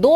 2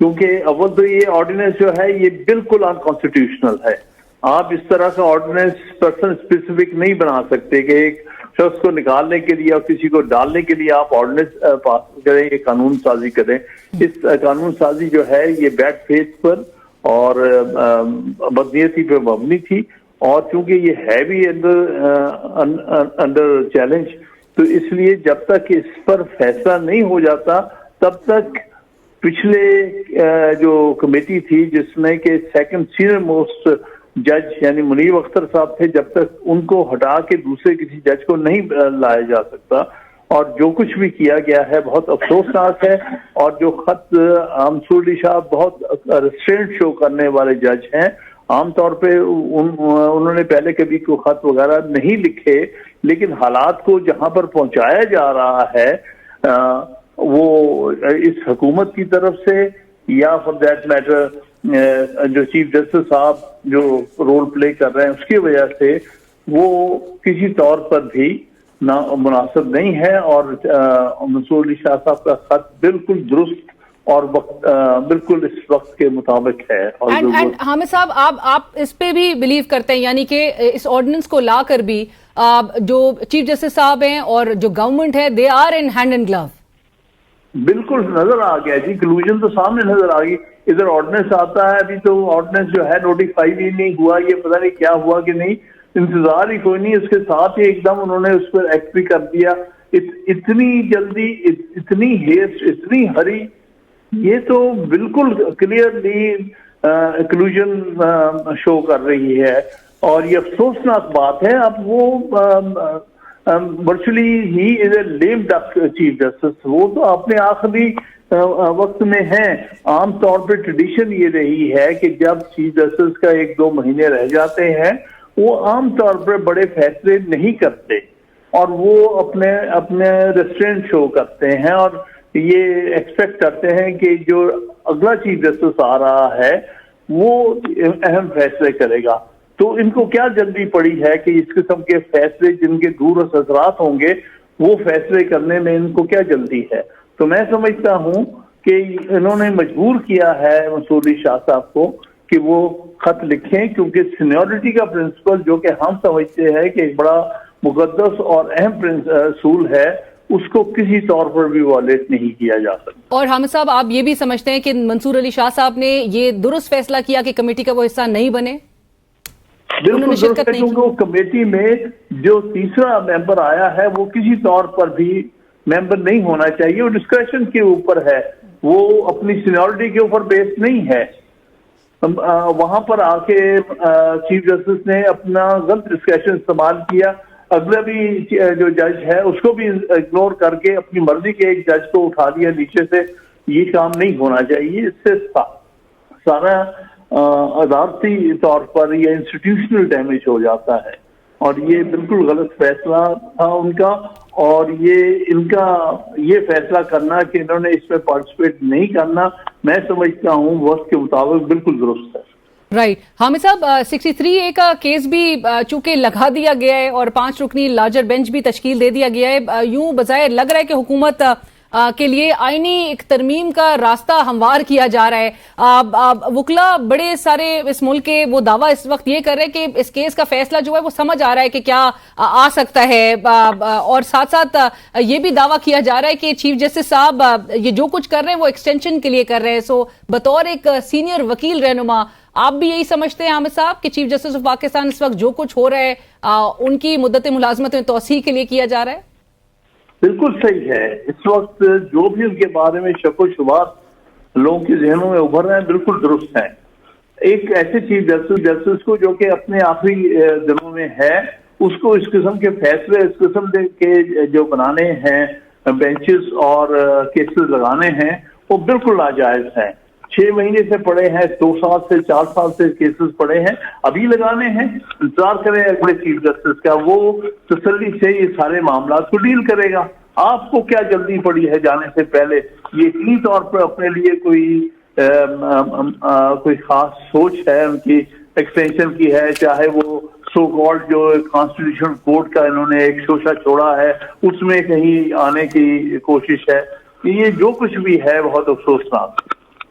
کیونکہ اول تو یہ آرڈیننس جو ہے یہ بالکل انکانسٹیٹیوشنل ہے. آپ اس طرح کا آرڈیننس پرسن اسپیسیفک نہیں بنا سکتے کہ ایک شخص کو نکالنے کے لیے اور کسی کو ڈالنے کے لیے آپ آرڈیننس پاس کریں, یہ قانون سازی کریں. اس قانون سازی جو ہے یہ بیڈ فیتھ پر اور بدنیتی پہ مبنی تھی, اور چونکہ یہ ہے بھی انڈر چیلنج, تو اس لیے جب تک اس پر فیصلہ نہیں ہو جاتا تب تک پچھلے جو کمیٹی تھی جس میں کہ سیکنڈ سینئر موسٹ جج یعنی منیب اختر صاحب تھے, جب تک ان کو ہٹا کے دوسرے کسی جج کو نہیں لایا جا سکتا. اور جو کچھ بھی کیا گیا ہے بہت افسوسناک ہے, اور جو خط منصور علی شاہ بہت ریسٹرینٹ شو کرنے والے جج ہیں. عام طور پہ انہوں نے پہلے کبھی کوئی خط وغیرہ نہیں لکھے, لیکن حالات کو جہاں پر پہنچایا جا رہا ہے وہ اس حکومت کی طرف سے یا فار دیٹ میٹر جو چیف جسٹس صاحب جو رول پلے کر رہے ہیں اس کی وجہ سے وہ کسی طور پر بھی مناسب نہیں ہے. اور منصور علی شاہ صاحب کا خط بالکل درست اور بالکل اس وقت کے مطابق ہے. حامد صاحب, آپ اس پہ بھی بلیو کرتے ہیں, یعنی کہ اس آرڈیننس کو لا کر بھی جو چیف جسٹس صاحب ہیں اور جو گورنمنٹ ہے they are in hand and glove? بالکل نظر آ گیا جی, کنکلوژن تو سامنے نظر آ گئی. ادھر آرڈیننس آتا ہے, ابھی تو آرڈیننس جو ہے نوٹیفائی بھی نہیں ہوا, یہ پتہ نہیں کیا ہوا کہ نہیں, انتظار ہی کوئی نہیں. اس کے ساتھ ہی ایک دم انہوں نے اس پر ایکٹ بھی کر دیا. اتنی جلدی, اتنی ہیسٹ, اتنی ہری, یہ تو بالکل کلیئرلی کنکلوژن شو کر رہی ہے. اور یہ افسوسناک بات ہے. اب وہ ورچولی ہی از اے لیم ڈک چیف جسٹس, وہ تو اپنے آخری وقت میں ہیں. عام طور پہ ٹریڈیشن یہ رہی ہے کہ جب چیف جسٹس کا 1-2 مہینے رہ جاتے ہیں وہ عام طور پر بڑے فیصلے نہیں کرتے اور وہ اپنے ریسٹرینٹ شو کرتے ہیں, اور یہ ایکسپیکٹ کرتے ہیں کہ جو اگلا چیف جسٹس آ رہا ہے وہ اہم فیصلے کرے گا. تو ان کو کیا جلدی پڑی ہے کہ اس قسم کے فیصلے جن کے دور اثرات ہوں گے وہ فیصلے کرنے میں ان کو کیا جلدی ہے؟ تو میں سمجھتا ہوں کہ انہوں نے مجبور کیا ہے منصور علی شاہ صاحب کو کہ وہ خط لکھیں, کیونکہ سینیورٹی کا پرنسپل جو کہ ہم سمجھتے ہیں کہ ایک بڑا مقدس اور اہم اصول ہے, اس کو کسی طور پر بھی وائلیٹ نہیں کیا جا سکتا. اور حامد صاحب, آپ یہ بھی سمجھتے ہیں کہ منصور علی شاہ صاحب نے یہ درست فیصلہ کیا کہ کمیٹی کا وہ حصہ نہیں بنے؟ بالکل درست ہے, کیونکہ وہ کمیٹی میں جو تیسرا ممبر آیا ہے وہ کسی طور پر بھی ممبر نہیں ہونا چاہیے. وہ ڈسکریشن کے اوپر ہے, وہ اپنی سینیورٹی کے اوپر بیس نہیں ہے. وہاں پر آ کے چیف جسٹس نے اپنا غلط ڈسکریشن استعمال کیا. اگلا بھی جو جج ہے اس کو بھی اگنور کر کے اپنی مرضی کے ایک جج کو اٹھا دیا نیچے سے. یہ کام نہیں ہونا چاہیے. اس سے سارا عدالتی طور پر یہ انسٹیٹیوشنل ڈیمیج ہو جاتا ہے, اور یہ بالکل غلط فیصلہ تھا ان کا. اور ان کا یہ فیصلہ کرنا کہ انہوں نے اس میں پارٹیسپیٹ نہیں کرنا, میں سمجھتا ہوں وقت کے مطابق بالکل درست ہے. رائٹ. حامد صاحب, 63A کا کیس بھی چونکہ لگا دیا گیا ہے اور 5 رکنی لارجر بینچ بھی تشکیل دے دیا گیا ہے, یوں بظاہر لگ رہا ہے کہ حکومت کے لیے آئینی ایک ترمیم کا راستہ ہموار کیا جا رہا ہے. وکلا بڑے سارے اس ملک کے وہ دعویٰ اس وقت یہ کر رہے ہیں کہ اس کیس کا فیصلہ جو ہے وہ سمجھ آ رہا ہے کہ کیا آ سکتا ہے, اور ساتھ ساتھ یہ بھی دعویٰ کیا جا رہا ہے کہ چیف جسٹس صاحب یہ جو کچھ کر رہے ہیں وہ ایکسٹینشن کے لیے کر رہے ہیں. سو بطور ایک سینئر وکیل رہنما آپ بھی یہی سمجھتے ہیں حامد صاحب کہ چیف جسٹس آف پاکستان اس وقت جو کچھ ہو رہا ہے ان کی مدت ملازمت میں توسیع کے لیے کیا جا رہا ہے؟ بالکل صحیح ہے. اس وقت جو بھی ان کے بارے میں شک و شبہات لوگوں کے ذہنوں میں ابھر رہے ہیں بالکل درست ہیں. ایک ایسے چیف جسٹس کو جو کہ اپنے آخری دنوں میں ہے, اس کو اس قسم کے فیصلے اس قسم کے جو بنانے ہیں بینچز اور کیسز لگانے ہیں وہ بالکل ناجائز ہیں. 6 مہینے سے پڑے ہیں, 2 سال سے 4 سال سے کیسز پڑے ہیں, ابھی لگانے ہیں. انتظار کریں اگلے چیف جسٹس کا, وہ تسلی سے یہ سارے معاملات کو ڈیل کرے گا. آپ کو کیا جلدی پڑی ہے جانے سے پہلے؟ یہ یقینی طور پر اپنے لیے کوئی خاص سوچ ہے ان کی, ایکسٹینشن کی ہے, چاہے وہ سو کالڈ جو کانسٹیٹیوشن کورٹ کا انہوں نے ایک شوشہ چھوڑا ہے اس میں کہیں آنے کی کوشش ہے. یہ جو کچھ بھی ہے بہت افسوسناک.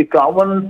51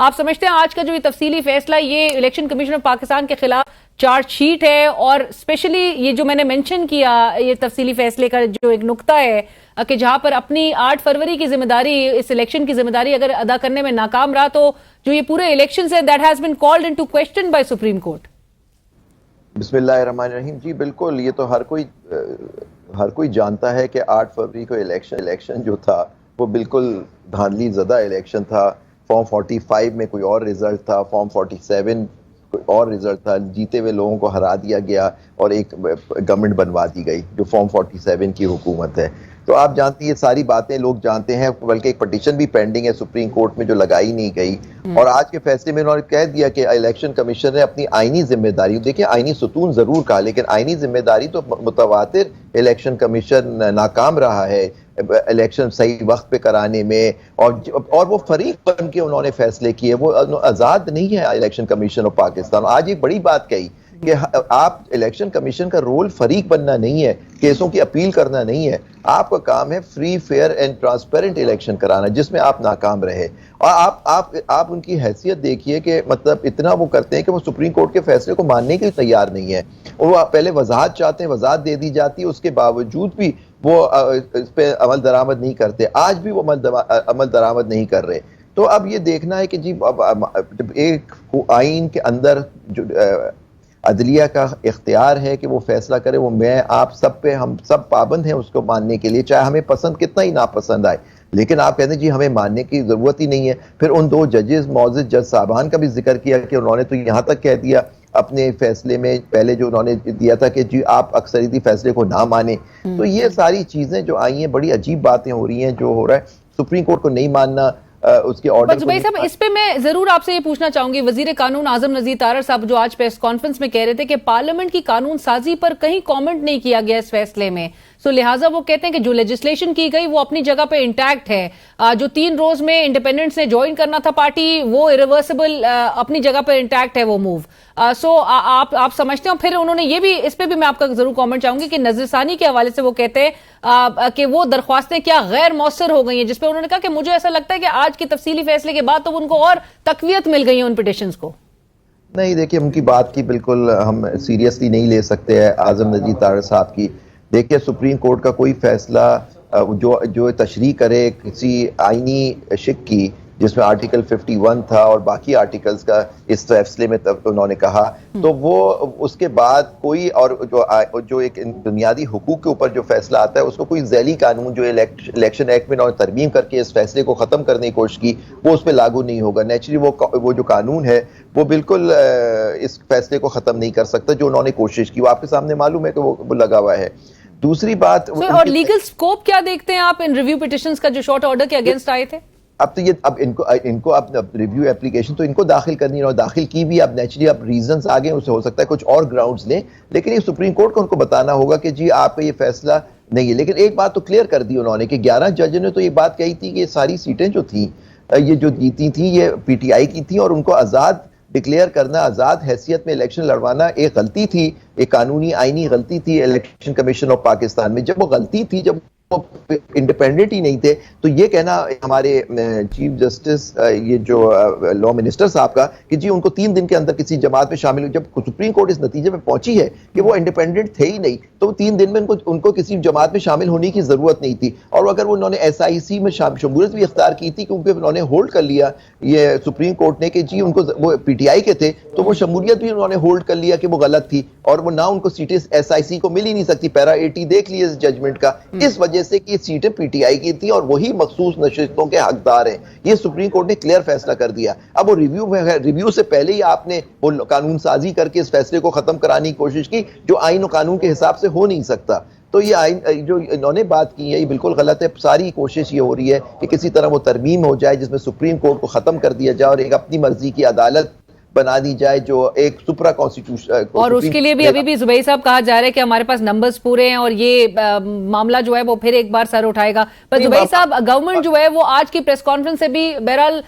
آپ سمجھتے ہیں آج کا جو یہ تفصیلی فیصلہ یہ الیکشن کمیشن آف پاکستان کے خلاف چارج شیٹ ہے، اور اسپیشلی یہ جو میں نے مینشن کیا یہ تفصیلی فیصلے کا جو ایک نقطہ ہے کہ جہاں پر اپنی 8 فروری کی ذمہ داری، اس الیکشن کی ذمہ داری اگر ادا کرنے میں ناکام رہا تو جو یہ پورے الیکشن ہے that has been called into question by supreme court. بسم اللہ الرحمن الرحیم. جی بالکل، یہ تو ہر کوئی جانتا ہے کہ 8 فروری کو الیکشن جو تھا وہ بالکل دھاندلی زدہ الیکشن تھا. فارم 45 میں کوئی اور رزلٹ تھا، فارم 47 کوئی اور رزلٹ تھا، جیتے ہوئے لوگوں کو ہرا دیا گیا اور ایک گورنمنٹ بنوا دی گئی جو فارم 47 کی حکومت ہے. تو آپ جانتی یہ ساری باتیں لوگ جانتے ہیں، بلکہ ایک پٹیشن بھی پینڈنگ ہے سپریم کورٹ میں جو لگائی نہیں گئی. اور آج کے فیصلے میں انہوں نے کہہ دیا کہ الیکشن کمیشن نے اپنی آئینی ذمہ داری، دیکھیں آئینی ستون ضرور کہا لیکن آئینی ذمہ داری تو متواتر الیکشن کمیشن ناکام رہا ہے الیکشن صحیح وقت پہ کرانے میں، اور وہ فریق بن کے انہوں نے فیصلے کیے، وہ آزاد نہیں ہے الیکشن کمیشن آف پاکستان. آج ایک بڑی بات کہی کہ آپ الیکشن کمیشن کا رول فریق بننا نہیں ہے، کیسوں کی اپیل کرنا نہیں ہے. آپ کا کام ہے free, fair and transparent election کرانا جس میں آپ ناکام رہے. اور آپ ان کی حیثیت دیکھیے کہ مطلب اتنا وہ کرتے ہیں کہ وہ سپریم کورٹ کے فیصلے کو ماننے کے لیے تیار نہیں ہے، اور وہ پہلے وضاحت چاہتے ہیں، وضاحت دے دی جاتی ہے، اس کے باوجود بھی وہ اس پہ عمل درآمد نہیں کرتے. آج بھی وہ عمل درآمد نہیں کر رہے. تو اب یہ دیکھنا ہے کہ جی ایک آئین کے اندر جو عدلیہ کا اختیار ہے کہ وہ فیصلہ کرے، وہ میں آپ سب پہ، ہم سب پابند ہیں اس کو ماننے کے لیے، چاہے ہمیں پسند کتنا ہی ناپسند آئے. لیکن آپ کہتے ہیں جی ہمیں ماننے کی ضرورت ہی نہیں ہے. پھر ان 2 ججز، معزز جج صاحبان کا بھی ذکر کیا کہ انہوں نے تو یہاں تک کہہ دیا اپنے فیصلے میں پہلے جو انہوں نے دیا تھا کہ جی آپ اکثریتی فیصلے کو نہ مانیں. تو یہ ساری چیزیں جو آئی ہیں بڑی عجیب باتیں ہو رہی ہیں. جو ہو رہا ہے سپریم کورٹ کو نہیں ماننا، اس کے آرڈر کو. بھائی صاحب اس پہ میں ضرور آپ سے یہ پوچھنا چاہوں گی، وزیر قانون اعظم نذیر طاہر صاحب جو آج پریس کانفرنس میں کہہ رہے تھے کہ پارلیمنٹ کی قانون سازی پر کہیں کامنٹ نہیں کیا گیا اس فیصلے میں، سو لہٰذا وہ کہتے ہیں کہ جو لیجسلیشن کی گئی وہ اپنی جگہ پہ انٹیکٹ ہے. جو 3 روز میں انڈیپینڈنٹس نے جوائن کرنا تھا پارٹی، وہ ایریورسبل اپنی جگہ پہ انٹیکٹ ہے وہ موو. سو آپ سمجھتے ہیں. پھر انہوں نے یہ بھی، اس پہ بھی میں آپ کا ضرور کامنٹ چاہوں گی کہ نظر ثانی کے حوالے سے وہ کہتے ہیں کہ وہ درخواستیں کیا غیر مؤثر ہو گئی ہیں، جس پہ انہوں نے کہا کہ مجھے ایسا لگتا ہے کہ آج کے تفصیلی فیصلے کے بعد تو ان کو اور تقویت مل گئی ہے ان پٹیشنز کو. نہیں دیکھیے، ان کی بات کی بالکل ہم سیریسلی نہیں لے سکتے ہیں اعظم نذیر طاہر صاحب کی. دیکھیے سپریم کورٹ کا کوئی فیصلہ جو تشریح کرے کسی آئینی شک کی، جس میں آرٹیکل 51 تھا اور باقی آرٹیکلز کا اس فیصلے میں انہوں نے کہا، تو وہ اس کے بعد کوئی اور جو ایک بنیادی حقوق کے اوپر جو فیصلہ آتا ہے اس کو کوئی ذیلی قانون جو الیکشن ایکٹ میں انہوں نے ترمیم کر کے اس فیصلے کو ختم کرنے کی کوشش کی، وہ اس پہ لاگو نہیں ہوگا. نیچرلی وہ جو قانون ہے وہ بالکل اس فیصلے کو ختم نہیں کر سکتا جو انہوں نے کوشش کی. وہ آپ کے سامنے معلوم ہے کہ وہ لگا ہوا ہے. دوسری بات، اور لیگل سکوپ کیا دیکھتے ہیں آپ ان ریویو پٹیشنز کا جو شارٹ آرڈر کے اگینسٹ آئے تھے؟ اب تو یہ ان کو ریویو اپلیکیشن تو ان کو داخل کرنی ہے، اور داخل کی بھی. اب نیچرلی اب ریزنز آگے اسے ہو سکتا ہے کچھ اور گراؤنڈز لیں، لیکن یہ سپریم کورٹ کو ان کو بتانا ہوگا کہ جی آپ کا یہ فیصلہ نہیں ہے. لیکن ایک بات تو کلیئر کر دی انہوں نے کہ 11 جج نے تو یہ بات کہی تھی کہ یہ ساری سیٹیں جو تھیں، یہ جو جیتی تھیں یہ پی ٹی آئی کی تھیں، اور ان کو آزاد ڈکلیئر کرنا، آزاد حیثیت میں الیکشن لڑوانا ایک غلطی تھی، ایک قانونی آئینی غلطی تھی الیکشن کمیشن آف پاکستان میں. جب وہ غلطی تھی، جب وہ انڈیپینڈنٹ ہی نہیں تھے، تو یہ کہنا ہمارے چیف جسٹس یہ جو لا منسٹر صاحب کا کہ جی ان کو 3 دن کے اندر کسی جماعت میں شامل، جب سپریم کورٹ اس نتیجے میں پہنچی ہے کہ وہ انڈیپینڈنٹ تھے ہی نہیں، تو 3 دن میں ان کو کسی جماعت میں شامل ہونے کی ضرورت نہیں تھی. اور اگر انہوں نے ایس آئی سی میں شمولیت بھی اختیار کی تھی، کیونکہ انہوں نے ہولڈ کر لیا یہ سپریم کورٹ نے کہ جی ان کو وہ پی ٹی آئی کے تھے، تو وہ شمولیت بھی انہوں نے ہولڈ کر لیا کہ وہ غلط تھی، اور وہ نہ ان کو سیٹیں ایس آئی سی کو مل ہی نہیں سکتی. پیرا 80 دیکھ لیے اس ججمنٹ کا، اس وجہ سے کہ سیٹیں پی ٹی آئی کی تھی اور وہی مخصوص نشستوں کے حقدار ہیں. یہ سپریم کورٹ نے کلیئر فیصلہ کر دیا. اب وہ ریویو سے پہلے ہی آپ نے وہ قانون سازی کر کے اس فیصلے کو ختم کرانے کی کوشش کی جو آئین و قانون کے حساب سے ہو نہیں سکتا. تو یہ آئین جو انہوں نے بات کی ہے یہ بالکل غلط ہے. ساری کوشش یہ ہو رہی ہے کہ کسی طرح وہ ترمیم ہو جائے جس میں سپریم کورٹ کو ختم کر دیا جائے اور ایک اپنی مرضی کی عدالت بنا دی جائے جو ایک سپرا کانسٹیٹیوشن. اور اس کے لیے بھی ابھی بھی زبیر صاحب کہا جا رہا ہے کہ ہمارے پاس نمبرز پورے ہیں اور یہ معاملہ جو ہے وہ پھر ایک بار سر اٹھائے گا. پر زبیر صاحب گورنمنٹ جو ہے وہ آج کی پریس کانفرنس سے بھی بہرحال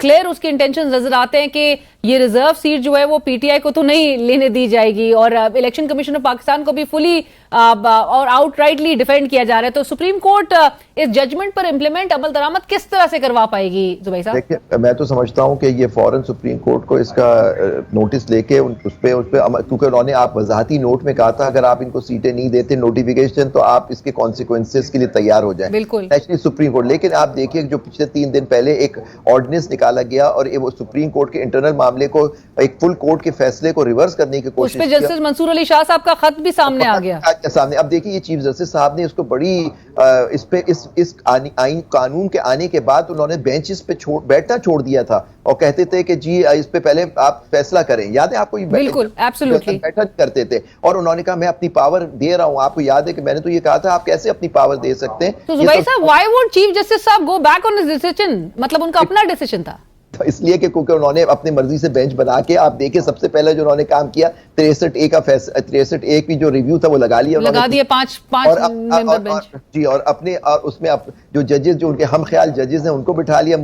کلیئر اس کے انٹینشن نظر آتے ہیں کہ یہ ریزرو سیٹ جو ہے وہ پی ٹی آئی کو تو نہیں لینے دی جائے گی اور الیکشن کمیشن آف پاکستان کو بھی فلی اور آؤٹ رائٹلی ڈیفینڈ کیا جا رہا ہے. تو سپریم کورٹ اس ججمنٹ پر امپلیمنٹ عمل درآمد کس طرح سے کروا پائے گی زبیر صاحب؟ دیکھیں میں تو سمجھتا ہوں کہ یہ فوراً سپریم کورٹ کو اس کا نوٹس لے کے اس پہ کیونکہ انہوں نے آپ وضاحتی نوٹ میں کہا تھا اگر آپ ان کو سیٹیں نہیں دیتے نوٹیفیکیشن تو آپ اس کے کانسیکوینسز کے لیے تیار ہو جائیں. بالکل نیشنل سپریم کورٹ. لیکن آپ دیکھیے جو پچھلے 3 دن پہلے ایک آرڈیننس نکالا گیا اور وہ سپریم کورٹ کے انٹرنل معاملے کو ایک فل کورٹ کے فیصلے کو ریورس کرنے کی کوشش اس پہ جسٹس منصور علی شاہ صاحب کا خط بھی سامنے آ گیا سامنے. اب دیکھیے یہ چیف جسٹس صاحب نے اس کو بڑی اس پہ اس آئین قانون کے آنے کے بعد انہوں نے بینچز پہ بیٹھنا چھوڑ دیا تھا اور کہتے تھے کہ جی اس پہ پہلے آپ فیصلہ کریں. یاد ہے آپ کو؟ بالکل ایبسولوٹلی بیٹھا کرتے تھے اور انہوں نے کہا میں اپنی پاور دے رہا ہوں. آپ کو یاد ہے کہ میں نے تو یہ کہا تھا آپ کیسے اپنی پاور دے سکتے ہیں؟ تو زبیر صاحب وائی وڈ چیف جسٹس صاحب go back on his decision? مطلب ان کا اپنا ڈیسیژن تھا اس لیے کہ کیونکہ انہوں نے اپنی مرضی سے بینچ بنا کے آپ دیکھیں سب سے پہلے جو انہوں نے کام کیا 63A کا 63A کی جو ریویو تھا وہ لگا دیا 5 ممبر بینچ جی. اور اپنے اور اس میں جو ججز جو ان کے ہم خیال ججز ہیں ان کو بٹھا لیا.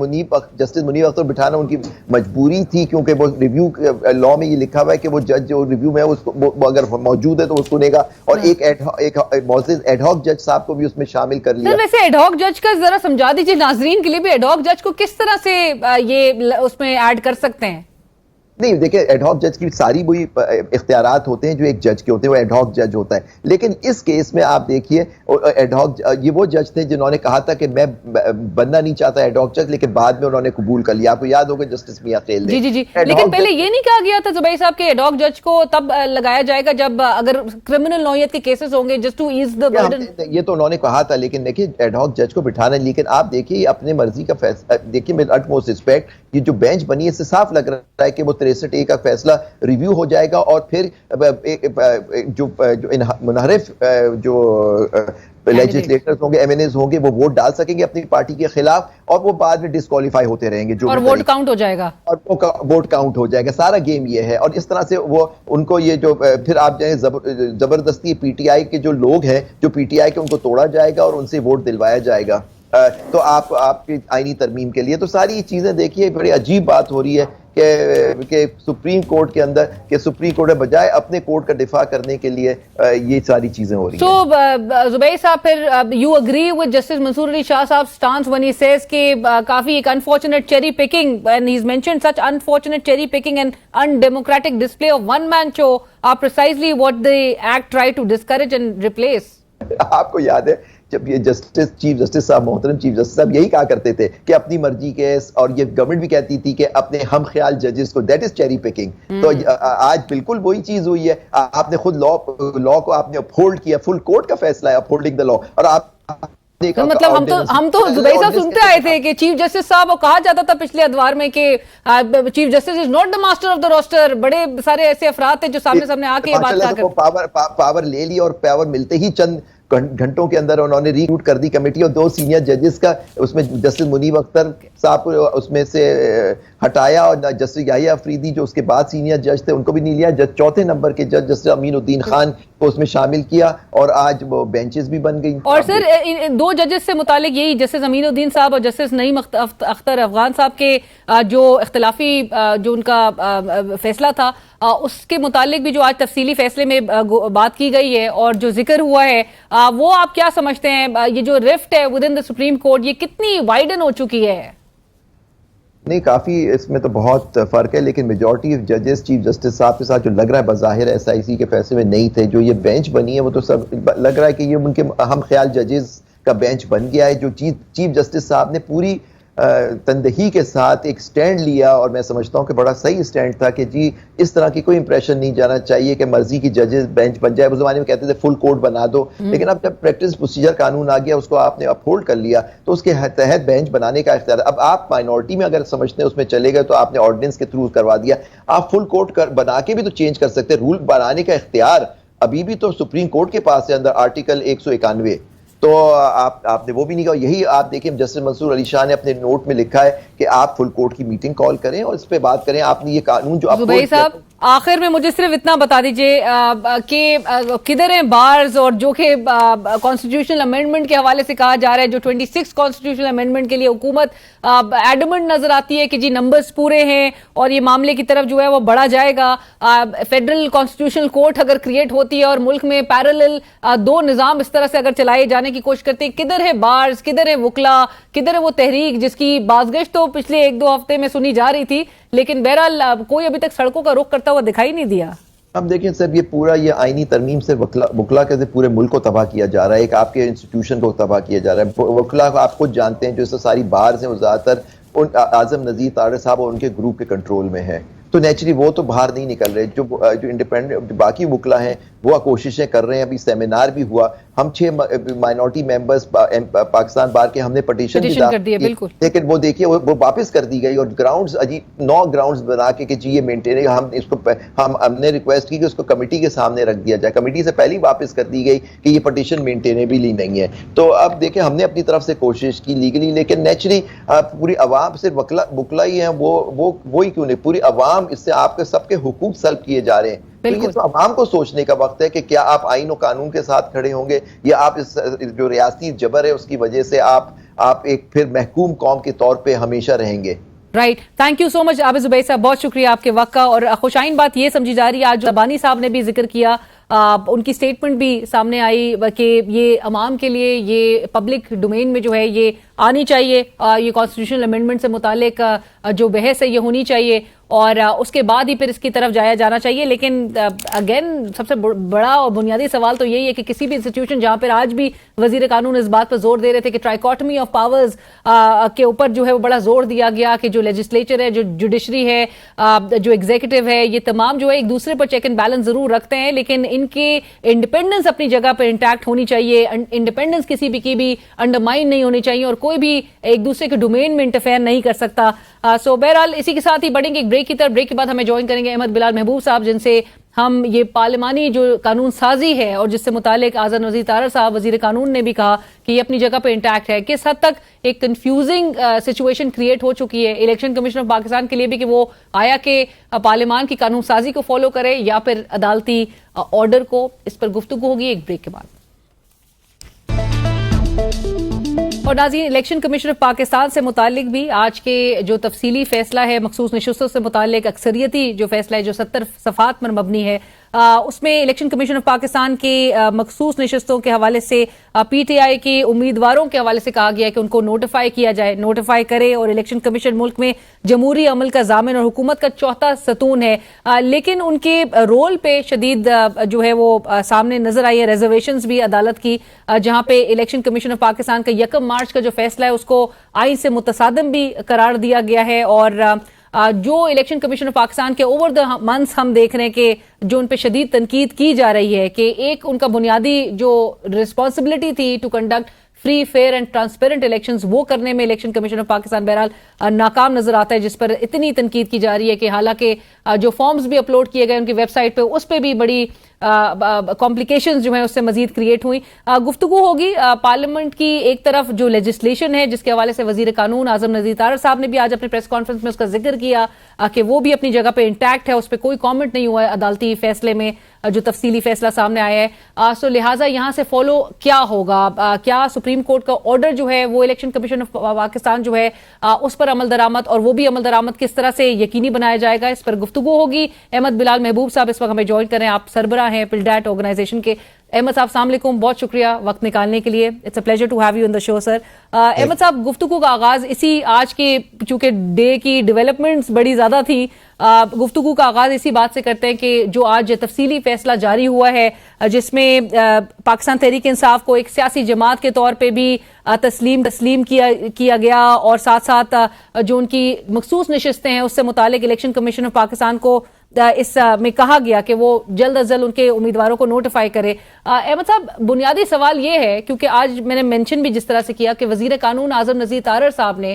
جسٹس منیب اختر بٹھانا ان کی مجبوری تھی کیونکہ وہ ریویو لا میں یہ لکھا ہوا ہے کہ وہ جج جو ریویو میں اس کو اگر موجود ہے تو وہ سنے گا. اور ایک معزز ایڈ ہاک جج صاحب کو بھی اس میں شامل کر لیا. ویسے ایڈ ہاک جج کا ذرا سمجھا دیجیے ناظرین کے لیے بھی ایڈ ہاک جج کو کس طرح سے یہ اس میں ایڈ کر سکتے ہیں؟ نہیں دیکھیں ایڈ ہاک جج کی ساری وہی اختیارات ہوتے ہیں جو ایک جج کے ہوتے ہیں. وہ ایڈ ہاک جج ہوتا ہے. لیکن اس کیس میں آپ دیکھیے ایڈ ہاک یہ وہ جج تھے جنہوں نے کہا تھا کہ میں بننا نہیں چاہتا ایڈ ہاک جج لیکن بعد میں انہوں نے قبول کر لیا. آپ کو یاد ہوگا جسٹس میاں خیل نے. جی لیکن پہلے یہ نہیں کہا گیا تھا زبیر صاحب کہ ایڈ ہاک جج کو تب لگایا جائے گا جب اگر کرمنل نوعیت کے کیسز ہوں گے just to ease the burden? یہ تو انہوں نے کہا تھا لیکن دیکھیے ایڈ ہاک جج کو بٹھانا. لیکن آپ دیکھیے اپنے مرضی کا فیصلہ دیکھیے ود اٹ موسٹ ریسپیکٹ یہ جو بینچ بنی ہے اس سے صاف لگ رہا ہے کہ وہ 63A کا فیصلہ ریویو ہو جائے گا اور پھر جو منحرف جو لیجسلیٹرز ہوں گے ایم این ایز ہوں گے وہ ووٹ ڈال سکیں گے اپنی پارٹی کے خلاف اور وہ بعد میں ڈسکوالیفائی ہوتے رہیں گے جو اور ووٹ کاؤنٹ ہو جائے گا اور ووٹ کاؤنٹ ہو جائے گا. سارا گیم یہ ہے. اور اس طرح سے وہ ان کو یہ جو پھر آپ جائیں زبردستی پی ٹی آئی کے جو لوگ ہیں جو پی ٹی آئی کے ان کو توڑا جائے گا اور ان سے ووٹ دلوایا جائے گا تو آپ کی آئینی ترمیم کے لیے. تو ساری چیزیں دیکھیے بڑی عجیب بات ہو رہی ہے کہ سپریم کورٹ کے اندر کہ سپریم کورٹ بجائے اپنے کورٹ کا دفاع کرنے کے لیے یہ ساری چیزیں ہو رہی ہیں. تو زبیر صاحب پھر یو اگری ود جسٹس منصور علی شاہ صاحب سٹانس when he says کہ کافی ایک unfortunate cherry picking and he's mentioned such unfortunate cherry picking and undemocratic display of one man show are precisely what the act try to discourage and replace. آپ کو یاد ہے جب یہ chief justice صاحب محترم چیف جسٹس صاحب یہی کہا کرتے تھے کہ اپنی مرضی کے اور یہ گورنمنٹ بھی کہتی تھی کہ اپنے ہم خیال ججز کو دیٹ از چیری پکنگ. تو آج بالکل وہی چیز ہوئی ہے. آپ نے خود لا کو آپ نے اپہولڈ کیا. فل کورٹ کا فیصلہ ہے اپہولڈنگ دا لا. اور آپ مطلب ہم تو زبیر صاحب سنتے آئے تھے کہ چیف جسٹس صاحب کو کہا جاتا تھا پچھلے ادوار میں کہ chief justice is not the master of the roster. بڑے سارے ایسے افراد تھے جو سامنے آ کے یہ بات کہا پاور لے لی اور پاور ملتے ہی چند گھنٹوں کے اندر انہوں نے ریکروٹ کر دی کمیٹی اور 2 سینئر ججز کا اس میں جسٹس منیب اختر صاحب کو اس میں سے ہٹایا اور جسٹس یحییٰ افریدی جو اس کے بعد سینئر جج تھے ان کو بھی نہیں لیا. چوتھے نمبر کے جج جسٹس امین الدین خان کو اس میں شامل کیا اور آج وہ بینچز بھی بن گئی. اور سر ان 2 ججز سے متعلق یہی جسٹس امین الدین صاحب اور جسٹس نعیم اختر افغان صاحب کے جو اختلافی جو ان کا فیصلہ تھا اس کے متعلق بھی جو آج تفصیلی فیصلے میں بات کی گئی ہے اور جو ذکر ہوا ہے وہ آپ کیا سمجھتے ہیں یہ جو رفٹ ہے with in the supreme court یہ کتنی وائڈن ہو چکی ہے؟ نہیں کافی اس میں تو بہت فرق ہے لیکن میجورٹی آف ججز چیف جسٹس صاحب کے ساتھ جو لگ رہا ہے بظاہر ایس آئی سی کے فیصلے میں نہیں تھے. جو یہ بینچ بنی ہے وہ تو سب لگ رہا ہے کہ یہ ان کے ہم خیال ججز کا بینچ بن گیا ہے. جو چیف جسٹس صاحب نے پوری تندہی کے ساتھ ایک سٹینڈ لیا اور میں سمجھتا ہوں کہ بڑا صحیح سٹینڈ تھا کہ جی اس طرح کی کوئی امپریشن نہیں جانا چاہیے کہ مرضی کی ججز بینچ بن جائے. اس زمانے میں کہتے تھے فل کورٹ بنا دو لیکن اب جب پریکٹس پروسیجر قانون آ گیا اس کو آپ نے اپہولڈ کر لیا تو اس کے تحت بینچ بنانے کا اختیار. اب آپ مائنورٹی میں اگر سمجھتے ہیں اس میں چلے گئے تو آپ نے آرڈیننس کے تھرو کروا دیا. آپ فل کورٹ بنا کے بھی تو چینج کر سکتے. رول بنانے کا اختیار ابھی بھی تو سپریم کورٹ کے پاس ہے اندر آرٹیکل 191. تو آپ نے وہ بھی نہیں کہا. یہی آپ دیکھیں جسٹس منصور علی شاہ نے اپنے نوٹ میں لکھا ہے کہ آپ فل کورٹ کی میٹنگ کال کریں اور اس پہ بات کریں. آپ نے یہ قانون جو زبیر صاحب آخر میں مجھے صرف اتنا بتا دیجئے کہ کدھر ہیں بارز، اور جو کہ کانسٹیٹیوشنل امینڈمنٹ کے حوالے سے کہا جا رہا ہے، جو 26 کانسٹیٹیوشنل امینڈمنٹ کے لیے حکومت ایڈمنٹ نظر آتی ہے کہ جی نمبرز پورے ہیں اور یہ معاملے کی طرف جو ہے وہ بڑھا جائے گا. فیڈرل کانسٹیٹیوشنل کورٹ اگر کریٹ ہوتی ہے اور ملک میں پیرالل دو نظام اس طرح سے اگر چلائے جانے کی کوشش کرتے ہیں، کدھر ہے بارز، کدھر ہے وکلا، کدھر ہے وہ تحریک جس کی بازگشت تو پچھلے 1-2 ہفتے میں سنی جا رہی تھی، لیکن بہرحال کوئی ابھی تک سڑکوں کا رخ کرتا ہوا دکھائی نہیں دیا. اب دیکھیں صاحب یہ پورا یہ آئینی ترمیم سے وکلا کے پورے ملک کو تباہ کیا جا رہا ہے، ایک آپ کے انسٹیٹیوشن کو تباہ کیا جا رہا ہے. وکلا کو آپ خود جانتے ہیں جو اس سے ساری بارز ہیں وہ زیادہ تر اعظم نذیر طارق صاحب اور ان کے گروپ کے کنٹرول میں ہے. تو نیچرلی وہ تو باہر نہیں نکل رہے. جو انڈیپینڈنٹ باقی وکلا ہیں وہ کوششیں کر رہے ہیں. ابھی سیمینار بھی ہوا، ہم 6 مائنورٹی ممبرز پاکستان بار کے ہم نے پٹیشن بھی کر دی ہے، بالکل، لیکن وہ دیکھیے وہ واپس کر دی گئی. اور گراؤنڈز 9 گراؤنڈز بنا کے کہ جی یہ مینٹین ہے، ہم اس کو ہم نے ریکویسٹ کی کہ اس کو کمیٹی کے سامنے رکھ دیا جائے. کمیٹی سے پہلے ہی واپس کر دی گئی کہ یہ پٹیشن مینٹینیبل ہی نہیں ہے. تو اب دیکھیں ہم نے اپنی طرف سے کوشش کی لیگلی، لیکن نیچرلی پوری عوام صرف وکلا ہی ہیں، وہی کیوں نہیں، پوری عوام اس سے آپ کے سب کے حقوق سلب کیے جا رہے ہیں. تو یہ تو عوام کو سوچنے کا وقت ہے کہ کیا آپ آئین و قانون کے ساتھ کھڑے ہوں گے یا آپ اس جو ریاستی جبر ہے اس کی وجہ سے آپ ایک پھر محکوم قوم کے طور پہ ہمیشہ رہیں گے. رائٹ، تھینک یو سو مچ عابد زبیر صاحب، بہت شکریہ آپ کے وقت کا. اور خوشائن بات یہ سمجھی جا رہی ہے، آج ربانی صاحب نے بھی ذکر کیا، ان کی سٹیٹمنٹ بھی سامنے آئی کہ یہ عوام کے لیے یہ پبلک ڈومین میں جو ہے یہ آنی چاہیے، یہ کانسٹیٹیوشنل امینڈمنٹ سے متعلق جو بحث ہے یہ ہونی چاہیے اور اس کے بعد ہی پھر اس کی طرف جایا جانا چاہیے. لیکن اگین سب سے بڑا اور بنیادی سوال تو یہی ہے کہ کسی بھی انسٹیٹیوشن جہاں پر آج بھی وزیر قانون اس بات پر زور دے رہے تھے کہ ٹرائیکاٹمی آف پاورز کے اوپر جو ہے وہ بڑا زور دیا گیا کہ جو لیجسلیچر ہے، جو جوڈیشری ہے، جو ایگزیکٹو ہے، یہ تمام جو ہے ایک دوسرے پر چیک اینڈ بیلنس ضرور رکھتے ہیں، لیکن ان کی انڈیپینڈنس اپنی جگہ پر انٹیکٹ ہونی چاہیے. انڈیپینڈنس کسی بھی کی بھی انڈرمائن نہیں ہونی چاہیے اور کوئی بھی ایک دوسرے کے ڈومین میں انٹرفیئر نہیں کر سکتا. سو بہرحال اسی کے ساتھ ہی بڑھیں گے ایک بریک کی طرف. بریک کے بعد ہمیں جوائن کریں گے احمد بلال محبوب صاحب، جن سے ہم یہ پارلیمانی جو قانون سازی ہے اور جس سے متعلق اعظم نذیر طارق صاحب وزیر قانون نے بھی کہا کہ یہ اپنی جگہ پہ انٹیکٹ ہے، کس حد تک ایک کنفیوزنگ سچویشن کریٹ ہو چکی ہے الیکشن کمیشن آف پاکستان کے لیے بھی کہ وہ آیا کہ پارلیمان کی قانون سازی کو فالو کرے یا پھر عدالتی آرڈر کو. اس پر گفتگو ہوگی ایک بریک کے بعد. اور ناظرین، الیکشن کمیشن آف پاکستان سے متعلق بھی آج کے جو تفصیلی فیصلہ ہے مخصوص نشستوں سے متعلق، اکثریتی جو فیصلہ ہے جو 70 صفحات پر مبنی ہے، اس میں الیکشن کمیشن آف پاکستان کے مخصوص نشستوں کے حوالے سے پی ٹی آئی کے امیدواروں کے حوالے سے کہا گیا کہ ان کو نوٹیفائی کیا جائے، نوٹیفائی کرے. اور الیکشن کمیشن ملک میں جمہوری عمل کا ضامن اور حکومت کا چوتھا ستون ہے، لیکن ان کے رول پہ شدید جو ہے وہ سامنے نظر آئی ہے ریزرویشنز بھی عدالت کی، جہاں پہ الیکشن کمیشن آف پاکستان کا 1 مارچ کا جو فیصلہ ہے اس کو آئین سے متصادم بھی قرار دیا گیا ہے. اور جو الیکشن کمیشن آف پاکستان کے اوور دا منتھس ہم دیکھ رہے ہیں کہ جو ان پہ شدید تنقید کی جا رہی ہے کہ ایک ان کا بنیادی جو رسپانسبلٹی تھی to conduct free, fair and transparent elections, وہ کرنے میں الیکشن کمیشن آف پاکستان بہرحال ناکام نظر آتا ہے، جس پر اتنی تنقید کی جا رہی ہے کہ حالانکہ جو فارمز بھی اپلوڈ کیے گئے ان کی ویب سائٹ پہ اس پہ بھی بڑی کمپلیکیشنز جو ہیں اس سے مزید کریٹ ہوئی. گفتگو ہوگی پارلیمنٹ کی ایک طرف جو لیجسلیشن ہے جس کے حوالے سے وزیر قانون اعظم نذیر طارق صاحب نے بھی آج اپنے پریس کانفرنس میں اس کا ذکر کیا کہ وہ بھی اپنی جگہ پہ انٹیکٹ ہے، اس پہ کوئی کامنٹ نہیں ہوا ہے عدالتی فیصلے میں جو تفصیلی فیصلہ سامنے آیا ہے. سو لہٰذا یہاں سے فالو کیا ہوگا، کیا سپریم کورٹ کا آرڈر جو ہے وہ الیکشن کمیشن آف پاکستان جو ہے اس پر عمل درآمد، اور وہ بھی عمل درآمد کس طرح سے یقینی بنایا جائے گا، اس پر گفتگو ہوگی. احمد بلال محبوب صاحب اس وقت ہمیں جوائن کریں، آپ سربراہ ہیں پلڈیٹ آرگنائزیشن کے. احمد صاحب السلام علیکم، بہت شکریہ وقت نکالنے کے لیے. It's a pleasure to have you in the show sir. Ahmed صاحب، گفتگو کا آغاز اسی آج کے چونکہ ڈے کی ڈیولپمنٹس بڑی زیادہ تھی، گفتگو کا آغاز اسی بات سے کرتے ہیں کہ جو آج تفصیلی فیصلہ جاری ہوا ہے جس میں پاکستان تحریک انصاف کو ایک سیاسی جماعت کے طور پہ بھی تسلیم کیا گیا، اور ساتھ ساتھ جو ان کی مخصوص نشستیں ہیں اس سے متعلق الیکشن کمیشن آف پاکستان کو اس میں کہا گیا کہ وہ جلد از جلد ان کے امیدواروں کو نوٹیفائی کرے. احمد صاحب، بنیادی سوال یہ ہے، کیونکہ آج میں نے مینشن بھی جس طرح سے کیا کہ وزیر قانون اعظم نذیر طارق صاحب نے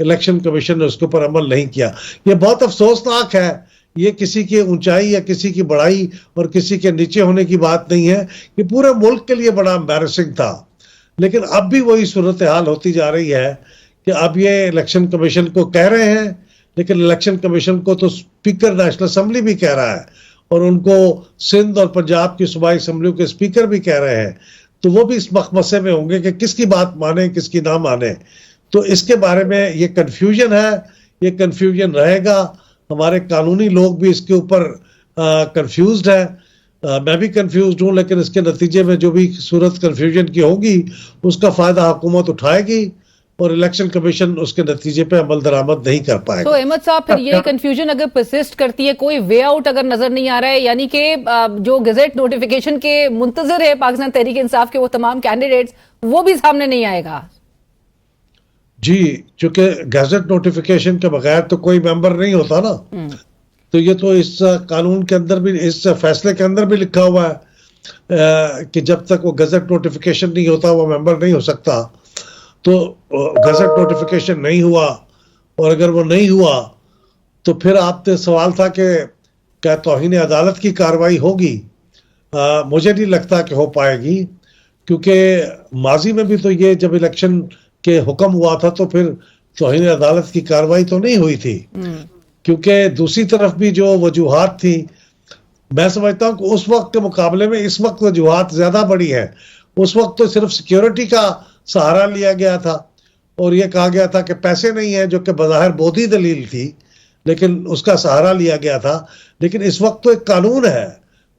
الیکشن کمیشن نے اس کے اوپر عمل نہیں کیا. یہ بہت افسوسناک ہے. یہ کسی کی اونچائی یا کسی کی بڑائی اور کسی کے نیچے ہونے کی بات نہیں ہے. یہ پورے ملک کے لیے بڑا امبیرسنگ تھا. لیکن اب بھی وہی صورتحال ہوتی جا رہی ہے کہ اب یہ الیکشن کمیشن کو کہہ رہے ہیں, لیکن الیکشن کمیشن کو تو اسپیکر نیشنل اسمبلی بھی کہہ رہا ہے, اور ان کو سندھ اور پنجاب کی صوبائی اسمبلیوں کے اسپیکر بھی کہہ رہے ہیں. تو وہ بھی اس مخمسے میں ہوں گے کہ کس کی بات مانیں کس کی نہ مانیں. تو اس کے بارے میں یہ کنفیوژن ہے, یہ کنفیوژن رہے گا. ہمارے قانونی لوگ بھی اس کے اوپر کنفیوزڈ ہیں, میں بھی کنفیوزڈ ہوں, لیکن اس کے نتیجے میں جو بھی صورت کنفیوژن کی ہوگی اس کا فائدہ حکومت اٹھائے گی, اور الیکشن کمیشن اس کے نتیجے پہ عمل درآمد نہیں کر پائے گا. تو احمد صاحب پھر یہ کنفیوژن اگر پرسسٹ کرتی ہے, کوئی وے آؤٹ اگر نظر نہیں آ رہا ہے, یعنی کہ جو گزٹ نوٹیفیکیشن کے منتظر ہے پاکستان تحریک انصاف کے وہ تمام کینڈیڈیٹس, وہ بھی سامنے نہیں آئے گا؟ جی, چونکہ گیزٹ نوٹیفیکیشن کے بغیر تو کوئی ممبر نہیں ہوتا نا. تو یہ تو اس قانون کے اندر بھی, اس فیصلے کے اندر بھی لکھا ہوا ہے کہ جب تک وہ گیزٹ نوٹیفیکیشن نہیں ہوتا وہ ممبر نہیں ہو سکتا. تو گیزٹ نوٹیفیکیشن نہیں ہوا, اور اگر وہ نہیں ہوا تو پھر آپ سے سوال تھا کہ کیا توہین عدالت کی کارروائی ہوگی. مجھے نہیں لگتا کہ ہو پائے گی, کیونکہ ماضی میں بھی تو یہ جب الیکشن کے حکم ہوا تھا تو پھر توہین عدالت کی کارروائی تو نہیں ہوئی تھی, کیونکہ دوسری طرف بھی جو وجوہات تھی, میں سمجھتا ہوں کہ اس وقت کے مقابلے میں اس وقت وجوہات زیادہ بڑی ہیں. اس وقت تو صرف سیکیورٹی کا سہارا لیا گیا تھا, اور یہ کہا گیا تھا کہ پیسے نہیں ہیں, جو کہ بظاہر بودھی دلیل تھی, لیکن اس کا سہارا لیا گیا تھا. لیکن اس وقت تو ایک قانون ہے,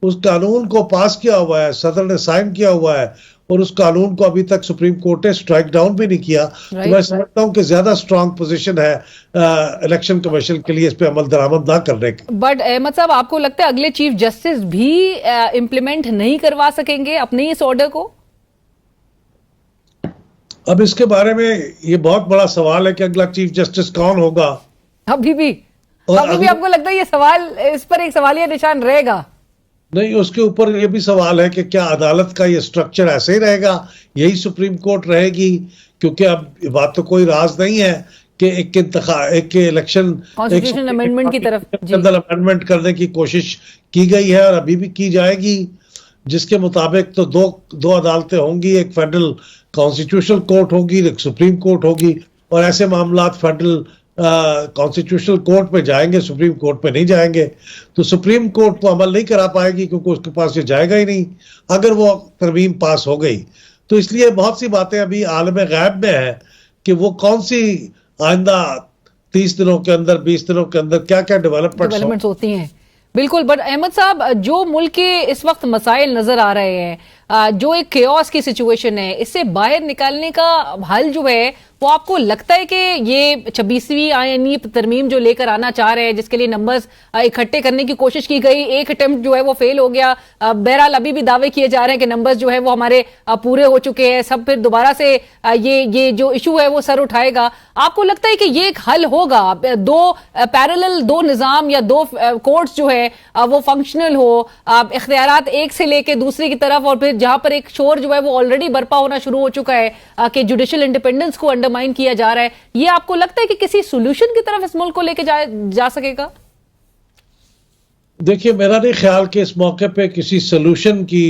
اس قانون کو پاس کیا ہوا ہے, صدر نے سائن کیا ہوا ہے, اور اس قانون کو ابھی تک سپریم کورٹ نے سٹرائک ڈاؤن بھی نہیں کیا. تو میں سمجھتا ہوں کہ زیادہ اسٹرانگ پوزیشن ہے الیکشن کمیشن کے لیے اس پہ عمل درآمد نہ کرنے کی. بٹ احمد صاحب, آپ کو لگتا ہے اگلے چیف جسٹس بھی امپلیمنٹ نہیں کروا سکیں گے اپنے اس آرڈر کو؟ اب اس کے بارے میں یہ بہت بڑا سوال ہے کہ اگلا چیف جسٹس کون ہوگا. ابھی بھی آپ کو لگتا ہے یہ سوال, اس پر ایک سوالیہ نشان رہے گا؟ نہیں, اس کے اوپر یہ بھی سوال ہے کہ کیا عدالت کا یہ سٹرکچر ایسے ہی رہے گا, یہی سپریم کورٹ رہے گی, کیونکہ اب بات تو کوئی راز نہیں ہے کہ ایک الیکشن کانسٹیٹیوشن امینڈمنٹ کی طرف امینڈمنٹ کرنے کی کوشش کی گئی ہے, اور ابھی بھی کی جائے گی, جس کے مطابق تو دو عدالتیں ہوں گی, ایک فیڈرل کانسٹیٹیوشنل کورٹ ہوگی, ایک سپریم کورٹ ہوگی, اور ایسے معاملات فیڈرل کانسٹیٹیوشنل کورٹ میں جائیں گے, سپریم کورٹ میں نہیں جائیں گے. تو سپریم کورٹ تو عمل نہیں کرا پائے گی, کیونکہ اس کے پاس یہ جائے گا ہی نہیں اگر وہ ترمیم پاس ہو گئی. تو اس لیے بہت سی باتیں ابھی عالم غیب میں ہیں کہ وہ کون سی آئندہ 30 دنوں کے اندر 20 دنوں کے اندر کیا کیا ڈیولپمنٹس ہوتی ہیں. بالکل. بٹ احمد صاحب, جو ملک کے اس وقت مسائل نظر آ رہے ہیں, جو ایک کیوس کی سچویشن ہے, اس سے باہر نکالنے کا حل جو ہے وہ آپ کو لگتا ہے کہ یہ 26ویں آئینی ترمیم جو لے کر آنا چاہ رہے ہیں, جس کے لیے نمبرز اکٹھے کرنے کی کوشش کی گئی, ایک اٹیمپٹ جو ہے وہ فیل ہو گیا, بہرحال ابھی بھی دعوے کیے جا رہے ہیں کہ نمبرز جو ہے وہ ہمارے پورے ہو چکے ہیں, سب پھر دوبارہ سے یہ جو ایشو ہے وہ سر اٹھائے گا. آپ کو لگتا ہے کہ یہ ایک حل ہوگا, دو پیرالل دو نظام یا دو کورٹس جو ہے وہ فنکشنل ہو, اختیارات ایک سے لے کے دوسری کی طرف, اور پھر جہاں پر ایک شور جو ہے وہ آلریڈی برپا ہونا شروع ہو چکا ہے کہ جوڈیشل انڈیپینڈنس کو انڈرمائن کیا جا رہا ہے, یہ آپ کو لگتا ہے کہ کسی سولوشن کی طرف اس ملک کو لے کے جا سکے گا؟ دیکھیے, میرا نہیں خیال کہ اس موقع پہ کسی سولوشن کی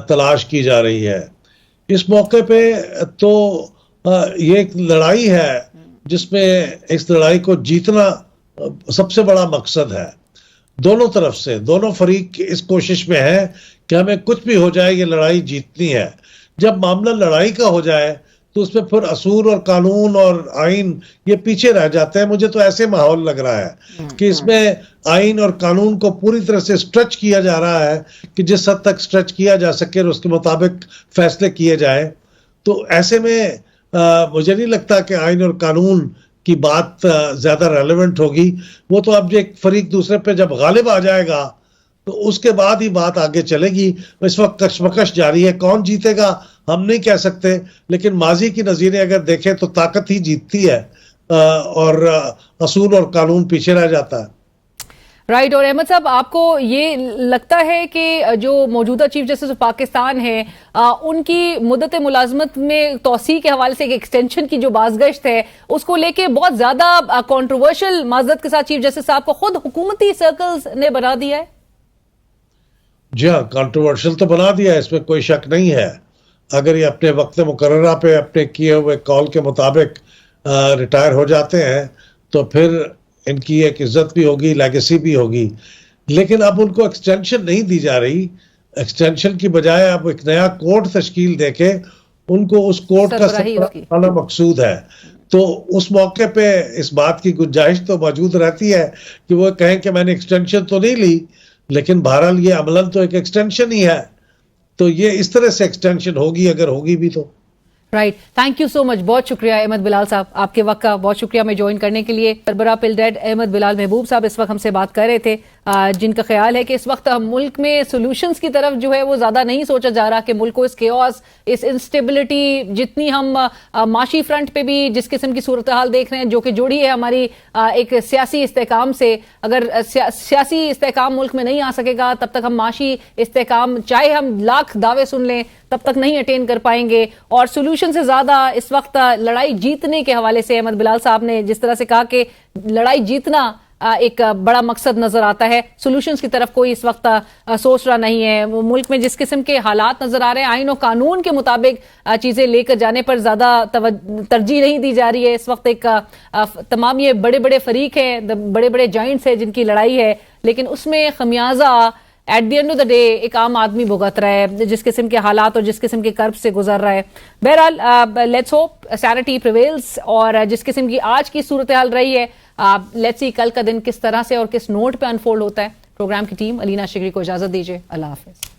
تلاش کی جا رہی ہے. اس موقع پہ تو یہ ایک لڑائی ہے جس میں اس لڑائی کو جیتنا سب سے بڑا مقصد ہے. دونوں طرف سے دونوں فریق اس کوشش میں ہے کہ ہمیں کچھ بھی ہو جائے یہ لڑائی جیتنی ہے. جب معاملہ لڑائی کا ہو جائے تو اس میں پھر اصول اور قانون اور آئین یہ پیچھے رہ جاتے ہیں. مجھے تو ایسے ماحول لگ رہا ہے کہ اس میں آئین اور قانون کو پوری طرح سے سٹریچ کیا جا رہا ہے کہ جس حد تک سٹریچ کیا جا سکے اور اس کے مطابق فیصلے کیے جائیں. تو ایسے میں مجھے نہیں لگتا کہ آئین اور قانون کی بات زیادہ ریلیونٹ ہوگی. وہ تو اب ایک فریق دوسرے پہ جب غالب آ جائے گا تو اس کے بعد ہی بات آگے چلے گی. اس وقت کشمکش جاری ہے, کون جیتے گا ہم نہیں کہہ سکتے, لیکن ماضی کی نظیریں اگر دیکھیں تو طاقت ہی جیتتی ہے اور اصول اور قانون پیچھے رہ جاتا ہے. رائٹ. اور احمد صاحب آپ کو یہ لگتا ہے کہ جو موجودہ چیف جسٹس آف پاکستان ہے ان کی مدت ملازمت میں توسیع کے حوالے سے ایک ایکسٹینشن کی جو بازگشت ہے اس کو لے کے بہت زیادہ کنٹروورشل معذرت کے ساتھ چیف جسٹس صاحب کو خود حکومتی سرکلز نے بنا دیا ہے؟ جی ہاں، کنٹروورشل تو بنا دیا ہے، اس میں کوئی شک نہیں ہے. اگر یہ اپنے وقت مقررہ پہ اپنے کیے ہوئے کال کے مطابق ریٹائر ہو جاتے ہیں تو پھر ان کی ایک عزت بھی ہوگی، لیگیسی بھی ہوگی. لیکن اب ان کو ایکسٹینشن نہیں دی جا رہی. ایکسٹینشن کی بجائے اب ایک نیا کورٹ تشکیل دے کے ان کو اس کورٹ کا سربراہ مقصود ہے. تو اس موقع پہ اس بات کی گنجائش تو موجود رہتی ہے کہ وہ کہیں کہ میں نے ایکسٹینشن تو نہیں لی، لیکن بہرحال یہ عملاً تو ایک ایکسٹینشن ہی ہے. تو یہ اس طرح سے ایکسٹینشن ہوگی، اگر ہوگی بھی تو. رائٹ. تھینک یو سو مچ. بہت شکریہ احمد بلال صاحب، آپ کے وقت کا بہت شکریہ میں جوائن کرنے کے لیے. سربراہ پلڈیڈ احمد بلال محبوب صاحب اس وقت ہم سے بات کر رہے تھے، جن کا خیال ہے کہ اس وقت ملک میں سولوشنز کی طرف جو ہے وہ زیادہ نہیں سوچا جا رہا، کہ ملک کو اس کیوس، اس انسٹیبلٹی، جتنی ہم معاشی فرنٹ پہ بھی جس قسم کی صورتحال دیکھ رہے ہیں جو کہ جڑی ہے ہماری ایک سیاسی استحکام سے، اگر سیاسی استحکام ملک میں نہیں آ سکے گا تب تک ہم معاشی استحکام چاہے ہم لاکھ دعوے سن لیں تب تک نہیں اٹین کر پائیں گے. اور سولوشن سے زیادہ اس وقت لڑائی جیتنے کے حوالے سے احمد بلال صاحب نے جس طرح سے کہا کہ لڑائی جیتنا ایک بڑا مقصد نظر آتا ہے، سولوشنز کی طرف کوئی اس وقت سوچ رہا نہیں ہے. ملک میں جس قسم کے حالات نظر آ رہے ہیں، آئین و قانون کے مطابق چیزیں لے کر جانے پر زیادہ ترجیح نہیں دی جا رہی ہے. اس وقت ایک تمام یہ بڑے بڑے فریق ہیں، بڑے بڑے جائنٹس ہیں جن کی لڑائی ہے، لیکن اس میں خمیازہ at the end of the day ایک عام آدمی بھگت رہا ہے جس قسم کے حالات اور جس قسم کے کرب سے گزر رہا ہے. بہرحال لیٹس ہوپ سینٹی پریویلز. اور جس قسم کی آج کی صورتحال رہی ہے، لیٹس سی کل کا دن کس طرح سے اور کس نوٹ پہ انفولڈ ہوتا ہے. پروگرام کی ٹیم علینا شگری کو اجازت دیجیے. اللہ حافظ.